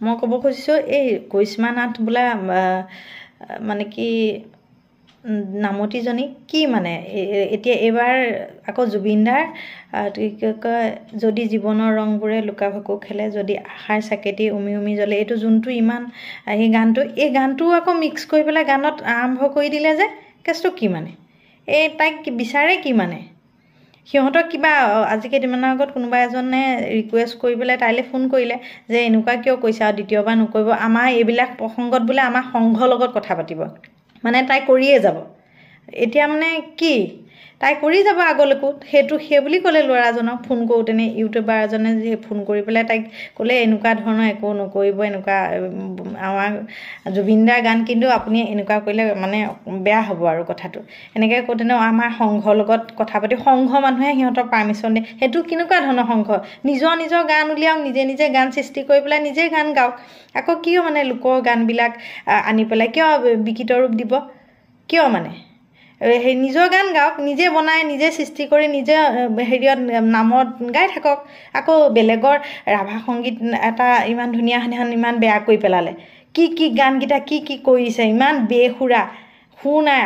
মই ক'ব খুজিছোঁ এই কৰিশ্মা নাথ বোলা মানে কি নামতীজনী কি মানে এতিয়া এইবাৰ আকৌ জুবিনদাৰ কি কয় যদি জীৱনৰ ৰংবোৰে লুকা ভাকু খেলে যদি আশাৰ চাকেতি উমি উমি জ্বলে এইটো যোনটো ইমান এই গানটো আকৌ মিক্স কৰি পেলাই গানত আৰম্ভ কৰি দিলে যে কেছটো কি মানে এই তাইক বিচাৰে কি মানে সিহঁতক কিবা আজি কেইদিনমানৰ আগত কোনোবা এজনে ৰিকুৱেষ্ট কৰি পেলাই তাইলৈ ফোন কৰিলে যে এনেকুৱা কিয় কৈছে আৰু দ্বিতীয়বাৰ নকৰিব আমাৰ এইবিলাক প্ৰসংগত বোলে আমাৰ সংঘৰ লগত কথা পাতিব মানে তাই কৰিয়ে যাব এতিয়া মানে কি তাই কৰি যাব আগলৈকো সেই বুলি ক'লে ল'ৰাজনক ফোন কৰোঁতেনে ইউটিউবাৰ এজনে যে ফোন কৰি পেলাই তাইক ক'লে এনেকুৱা ধৰণৰ একো নকৰিব এনেকুৱা আমাৰ জুবিনদাৰ গান কিন্তু আপুনি এনেকুৱা কৰিলে মানে বেয়া হ'ব আৰু কথাটো এনেকৈ কওঁতেনে আমাৰ সংঘৰ লগত কথা পাতি সংঘ মানুহে সিহঁতৰ পাৰ্মিশ্যন দিয়ে সেইটো কেনেকুৱা ধৰণৰ সংঘ নিজৰ গান উলিয়াওক নিজে গান সৃষ্টি কৰি পেলাই নিজে গান গাওক আকৌ কিয় মানে লোকৰ গানবিলাক আনি পেলাই কিয় বিকৃত ৰূপ দিব কিয় মানে সেই নিজৰ গান গাওক নিজে বনাই নিজে সৃষ্টি কৰি নিজে হেৰিয়ত নামত গাই থাকক আকৌ বেলেগৰ ৰাভা সংগীত এটা ইমান ধুনীয়া ইমান বেয়া কৰি পেলালে কি গানকেইটা কি কৰিছে ইমান বেসুৰা সুৰ নাই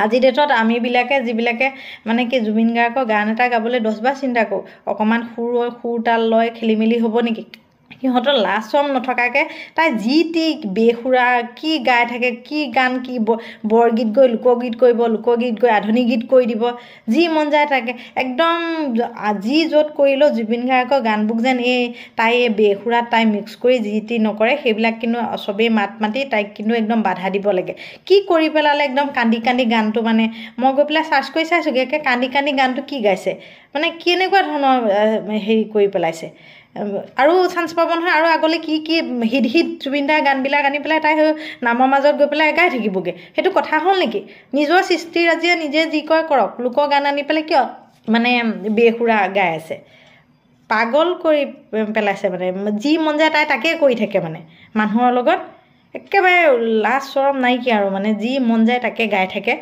আজি ডেটত আমিবিলাকে যিবিলাকে মানে কি জুবিন গাৰ্গৰ গান এটা গাবলৈ 10 বাৰ চিন্তা কৰোঁ অকণমান সুৰ তাল লয় খেলি মেলি হ'ব নেকি সিহঁতৰ লাজম নথকাকৈ তাই যি টি বেসুৰা কি গাই থাকে কি গান কি বৰগীত গৈ লোকগীত কৰিব লোকগীত গৈ আধুনিক গীত কৰি দিব যি মন যায় তাকে একদম আজি য'ত কৰিলেও জুবিন গাৰ্গৰ গানবোৰ যেন তাই বেসুৰাত তাই মিক্স কৰি যি টি নকৰে সেইবিলাক কিন্তু চবেই মাত মাতি তাইক কিন্তু একদম বাধা দিব লাগে কি কৰি পেলালে একদম কান্দি গানটো মানে মই গৈ পেলাই চাৰ্চ কৰি চাইছোঁগৈ একে কান্দি গানটো কি গাইছে মানে কেনেকুৱা ধৰণৰ হেৰি কৰি পেলাইছে আৰু চান্স পাব নহয় আৰু আগলৈ কি হিট জুবিনদাৰ গানবিলাক আনি পেলাই তাই নামৰ মাজত গৈ পেলাই গাই থাকিবগৈ সেইটো কথা হ'ল নেকি নিজৰ সৃষ্টিৰাজিয়ে নিজে যি কয় কৰক লোকৰ গান আনি পেলাই কিয় মানে বেসুৰা গাই আছে পাগল কৰি পেলাইছে মানে যি মন যায় তাই তাকে কৰি থাকে মানে মানুহৰ লগত একেবাৰে লাজ চৰম নাইকিয়া আৰু মানে যি মন যায় তাকে গাই থাকে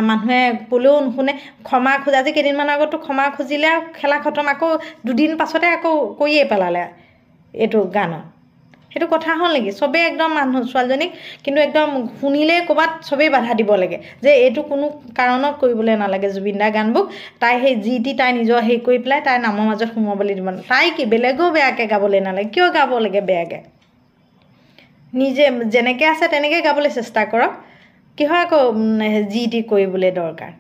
মানুহে ক'লেও নুশুনে ক্ষমা খোজে আজি কেইদিনমানৰ আগতো ক্ষমা খুজিলে খেলা খতম আকৌ দুদিন পাছতে আকৌ কৰিয়ে পেলালে এইটো গানত সেইটো কথা হ'ল নেকি চবেই একদম মানুহ ছোৱালীজনীক কিন্তু একদম শুনিলেই ক'ৰবাত চবেই বাধা দিব লাগে যে এইটো কোনো কাৰণত কৰিবলৈ নালাগে জুবিনদাৰ গানবোৰ তাই সেই যি টি তাই নিজৰ হেৰি কৰি পেলাই তাই নামৰ মাজত সোমাবলৈ দিব তাই কি বেলেগেও বেয়াকৈ গাবলৈ নালাগে কিয় গাব লাগে বেয়াকৈ নিজে যেনেকৈ আছে তেনেকৈ গাবলৈ চেষ্টা কৰক কিহৰ আকৌ যি টি কৰিবলৈ দৰকাৰ